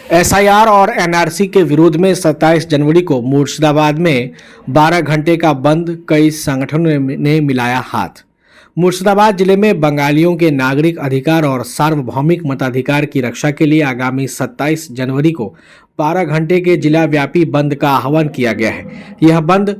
SIR और NRC के विरोध में 27 जनवरी को मुर्शिदाबाद में 12 घंटे का बंद, कई संगठनों ने मिलाया हाथ। मुर्शिदाबाद जिले में बंगालियों के नागरिक अधिकार और सार्वभौमिक मताधिकार की रक्षा के लिए आगामी 27 जनवरी को 12 घंटे के जिला व्यापी बंद का आह्वान किया गया है। यह बंद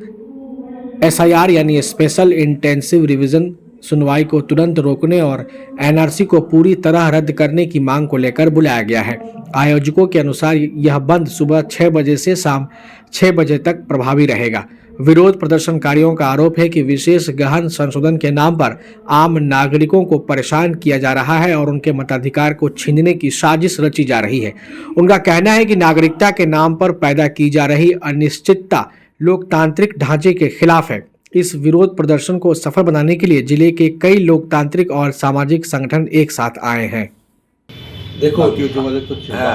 एसआईआर यानी स्पेशल इंटेंसिव रिवीजन सुनवाई को तुरंत रोकने और एनआरसी को पूरी तरह रद्द करने की मांग को लेकर बुलाया गया है। आयोजकों के अनुसार यह बंद सुबह 6 बजे से शाम 6 बजे तक प्रभावी रहेगा। विरोध प्रदर्शनकारियों का आरोप है कि विशेष गहन संशोधन के नाम पर आम नागरिकों को परेशान किया जा रहा है और उनके मताधिकार को छीनने की साजिश रची जा रही है। उनका कहना है कि नागरिकता के नाम पर पैदा की जा रही अनिश्चितता लोकतांत्रिक ढांचे के खिलाफ है। इस विरोध प्रदर्शन को सफल बनाने के लिए जिले के कई लोकतांत्रिक और सामाजिक संगठन एक साथ आए हैं। দেখো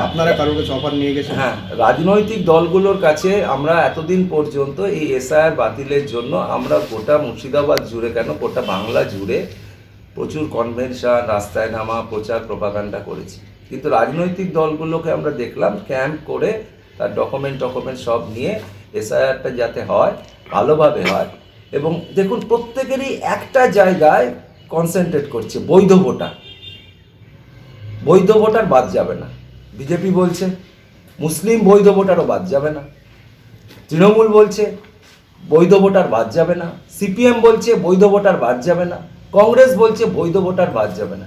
আপনারা কারোর কাছে অফার নিয়ে গেছেন? হ্যাঁ, রাজনৈতিক দলগুলোর কাছে আমরা এতদিন পর্যন্ত এই এসআইআর বাতিলের জন্য আমরা গোটা মুর্শিদাবাদ জুড়ে কেন গোটা বাংলা জুড়ে প্রচুর কনভেনশন, রাস্তায় নামা, প্রচার প্রপাগান্ডা করেছি। কিন্তু রাজনৈতিক দলগুলোকে আমরা দেখলাম ক্যাম্প করে তার ডকুমেন্ট সব নিয়ে এসআইআরটা যাতে হয়, ভালোভাবে হয়। এবং দেখুন প্রত্যেকেরই একটা জায়গায় কনসেন্ট্রেট করছে, বৈধ ভোটার। বৈধ ভোটার বাদ যাবে না। বিজেপি বলছে মুসলিম বৈধ ভোটারও বাদ যাবে না, তৃণমূল বলছে বৈধ ভোটার বাদ যাবে না, সিপিএম বলছে বৈধ ভোটার বাদ যাবে না, কংগ্রেস বলছে বৈধ ভোটার বাদ যাবে না।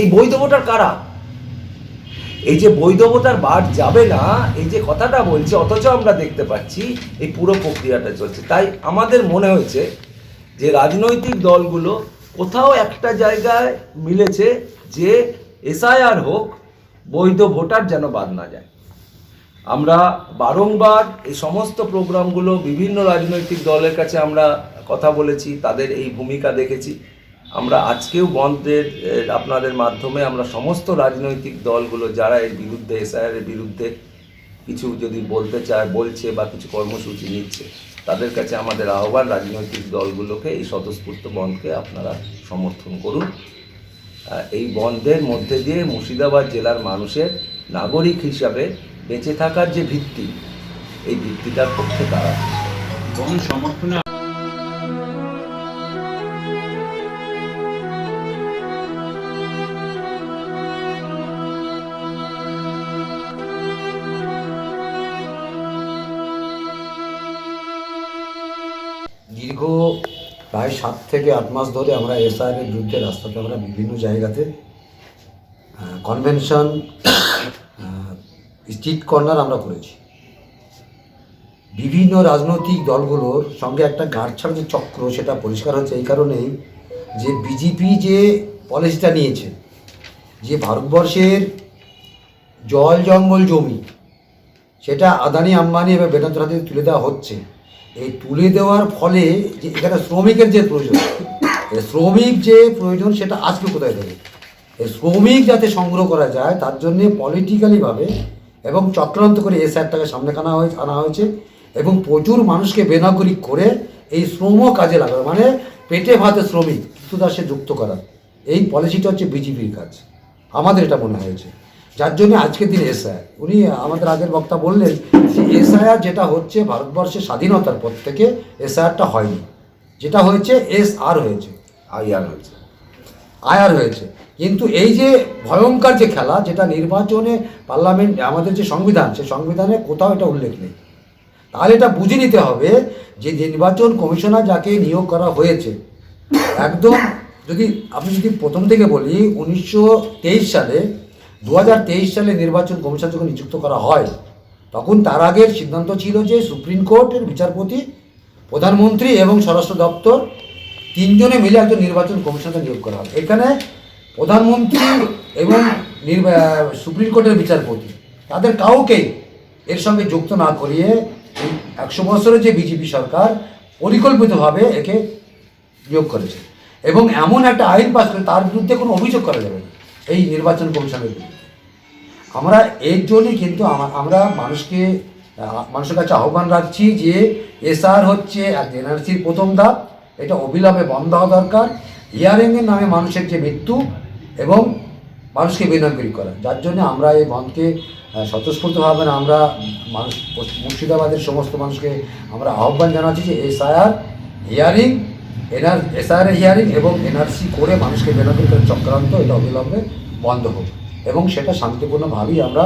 এই বৈধ ভোটার কারা? এই যে বৈধ ভোটার বাদ যাবে না, এই যে কথাটা বলছে, অথচ আমরা দেখতে পাচ্ছি এই পুরো প্রক্রিয়াটা চলছে। তাই আমাদের মনে হয়েছে যে রাজনৈতিক দলগুলো কোথাও একটা জায়গায় মিলেছে যে এসআইআর হোক, বৈধ ভোটার যেন বাদ না যায়। আমরা বারংবার এই সমস্ত প্রোগ্রামগুলো বিভিন্ন রাজনৈতিক দলের কাছে আমরা কথা বলেছি, তাদের এই ভূমিকা দেখেছি। আমরা আজকেও বন্ধের আপনাদের মাধ্যমে আমরা সমস্ত রাজনৈতিক দলগুলো যারা এর বিরুদ্ধে, এসআইআরের বিরুদ্ধে কিছু যদি বলতে চায়, বলছে বা কিছু কর্মসূচি নিচ্ছে, তাদের কাছে আমাদের আহ্বান রাজনৈতিক দলগুলোকে এই স্বতঃস্ফূর্ত বন্ধকে আপনারা সমর্থন করুন। এই বন্ধের মধ্যে দিয়ে মুর্শিদাবাদ জেলার মানুষের নাগরিক হিসাবে বেঁচে থাকার যে ভিত্তি, এই ভিত্তিটার পক্ষে তারা সমর্থনে দীর্ঘ প্রায় 7 থেকে 8 মাস ধরে আমরা এসআইআরের বিরুদ্ধে রাস্তাতে আমরা বিভিন্ন জায়গাতে কনভেনশন, স্ট্রিট কর্নার আমরা করেছি। বিভিন্ন রাজনৈতিক দলগুলোর সঙ্গে একটা গাঁটছাড় যে চক্র, সেটা পরিষ্কার হচ্ছে এই কারণেই যে বিজেপি যে পলিসিটা নিয়েছে, যে ভারতবর্ষের জল জঙ্গল জমি সেটা আদানি আম্বানি এবং বেদান্তের হাতে তুলে দেওয়া হচ্ছে। এই তুলে দেওয়ার ফলে যে এখানে শ্রমিকের যে প্রয়োজন, শ্রমিক যে প্রয়োজন সেটা আজকে কোথায় দেবে? এই শ্রমিক যাতে সংগ্রহ করা যায় তার জন্যে পলিটিক্যালিভাবে এবং চক্রান্ত করে এসআইআরটাকে সামনে আনা হয়েছে এবং প্রচুর মানুষকে বেনাগরিক করে এই শ্রম কাজে লাগানো, মানে পেটে ভাতে শ্রমিক কৃতদাসে যুক্ত করা, এই পলিসিটা হচ্ছে বিজেপির কাজ। আমাদের এটা মনে হয়েছে, যার জন্য আজকের দিন এসআইআর, উনি আমাদের আগের বক্তা বললেন যে এসআইআর যেটা হচ্ছে ভারতবর্ষের স্বাধীনতার পর থেকে এসআইআরটা হয়নি, যেটা হয়েছে এসআর হয়েছে, আইআর হয়েছে। কিন্তু এই যে ভয়ঙ্কর যে খেলা, যেটা নির্বাচনে পার্লামেন্ট, আমাদের যে সংবিধান, সেই সংবিধানে কোথাও এটা উল্লেখ নেই। তাহলে এটা বুঝে নিতে হবে যে নির্বাচন কমিশনার যাকে নিয়োগ করা হয়েছে, একদম যদি প্রথম থেকে বলি 1923 সালে 2023 সালে নির্বাচন কমিশন যখন নিযুক্ত করা হয়, তখন তার আগের সিদ্ধান্ত ছিল যে সুপ্রিম কোর্টের বিচারপতি, প্রধানমন্ত্রী এবং স্বরাষ্ট্র দপ্তর তিনজনে মিলে একজন নির্বাচন কমিশনকে নিয়োগ করা হয়। এখানে প্রধানমন্ত্রী এবং সুপ্রিম কোর্টের বিচারপতি তাদের কাউকেই এর সঙ্গে যুক্ত না করিয়ে 100 বছরের যে বিজেপি সরকার পরিকল্পিতভাবে একে নিয়োগ করেছে এবং এমন একটা আইন পাস করে তার বিরুদ্ধে কোনো অভিযোগ করা যাবে না এই নির্বাচন কমিশনের বিরুদ্ধে। আমরা এর জন্যই কিন্তু আমরা মানুষের কাছে আহ্বান রাখছি যে এসআর হচ্ছে এনআরসির প্রথম ধাপ, এটা অবিলম্বে বন্ধ হওয়া দরকার। হিয়ারিংয়ের নামে মানুষের যে মৃত্যু এবং মানুষকে বেনাগরিক করা, যার জন্য আমরা এই বন্ধকে স্বতঃস্ফূর্তভাবে আমরা মানুষ মুর্শিদাবাদের সমস্ত মানুষকে আমরা আহ্বান জানাচ্ছি যে এসআইআর হিয়ারিং হিয়ারিং এবং এনআরসি করে মানুষকে বেনাদর করে চক্রান্ত এটা অবিলম্বে বন্ধ হোক এবং সেটা শান্তিপূর্ণভাবেই আমরা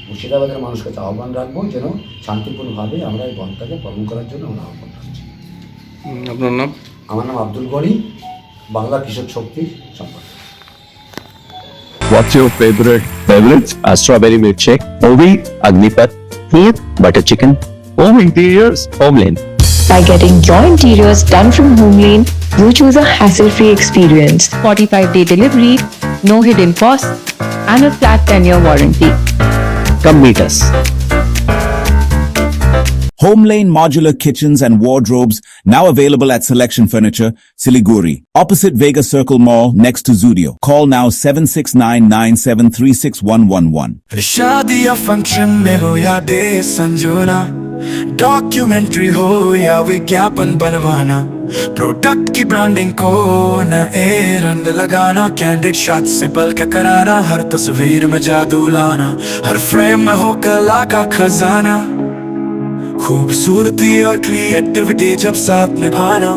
মুর্শিদাবাদের মানুষের কাছে আহ্বান রাখবো যেন শান্তিপূর্ণভাবে আমরা এই বন্ধটাকে পালন করার জন্য আমরা আহ্বান রাখছি। আপনার নাম? আমার নাম আব্দুল গনি, বাংলা কৃষক শক্তির সম্পাদক। What's your favorite? Favorites? Strawberry milkshake, Ovi, Agnipat, Kheer, butter chicken, Home Interiors, Homeland. By getting your interiors done from Homelane, you choose a hassle-free experience. 45-day delivery, no hidden costs, and a flat 10-year warranty. Come meet us. Homelane Modular Kitchens and Wardrobes now available at Selection Furniture, Siliguri, opposite Vega Circle Mall next to Zudio. Call now 7699736111. शादी या function में हो या day संजोना, documentary हो या विज्ञापन बनवाना, product की ब्रांडिंग को न ए रंग लगाना, कैंडिड शॉट से पल के कराना, हर तस्वीर में जादू लाना, हर फ्रेम में हो कला का खजाना, खूबसूरती और क्रिएटिविटी जब साथ निभाना।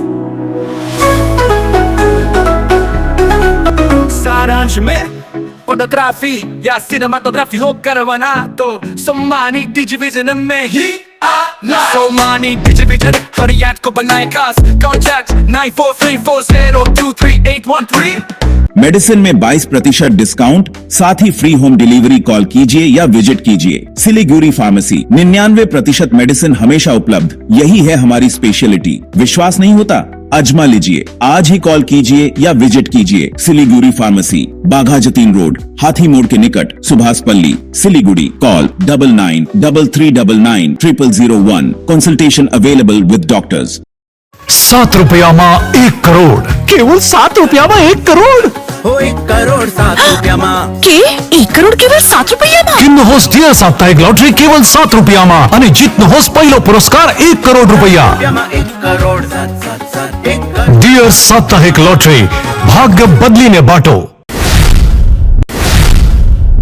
सारांश में फोटोग्राफी या सिनेमाटोग्राफी हो करवाना तो सोमानी डिजिविजन में ही आना। सोमानी डिजिविजन हर याद को बनाए खास, कॉन्टैक्ट 9434023813। मेडिसिन में 22% डिस्काउंट, साथ ही फ्री होम डिलीवरी। कॉल कीजिए या विजिट कीजिए। सिलीगुड़ी फार्मेसी 99% मेडिसिन हमेशा उपलब्ध, यही है हमारी स्पेशलिटी। विश्वास नहीं होता? अजमा लीजिए। आज ही कॉल कीजिए या विजिट कीजिए। सिलीगुड़ी फार्मेसी, बाघा जतीन रोड, हाथी मोड़ के निकट, सुभाष पल्ली, Siliguri. Call 9933990001। Consultation available with doctors. 7 रुपयाમાં 1 crore, કેવળ 7 રૂપિયામાં 1 કરોડ. हो 1 करोड़ 7 रुपया माँ કે 1 કરોડ કેવળ 7 રૂપિયામાં? કિંમત સ્ટીયર સાપ્તાહિક લોટરી કેવળ 7 રૂપિયામાં અને જીતનો હોસ પહેલો પુરસ્કાર 1 કરોડ રૂપિયા. 1 करोड़ 7 ડિયર સાપ્તાહિક લોટરી, ભાગ્ય બદલીને બાટો.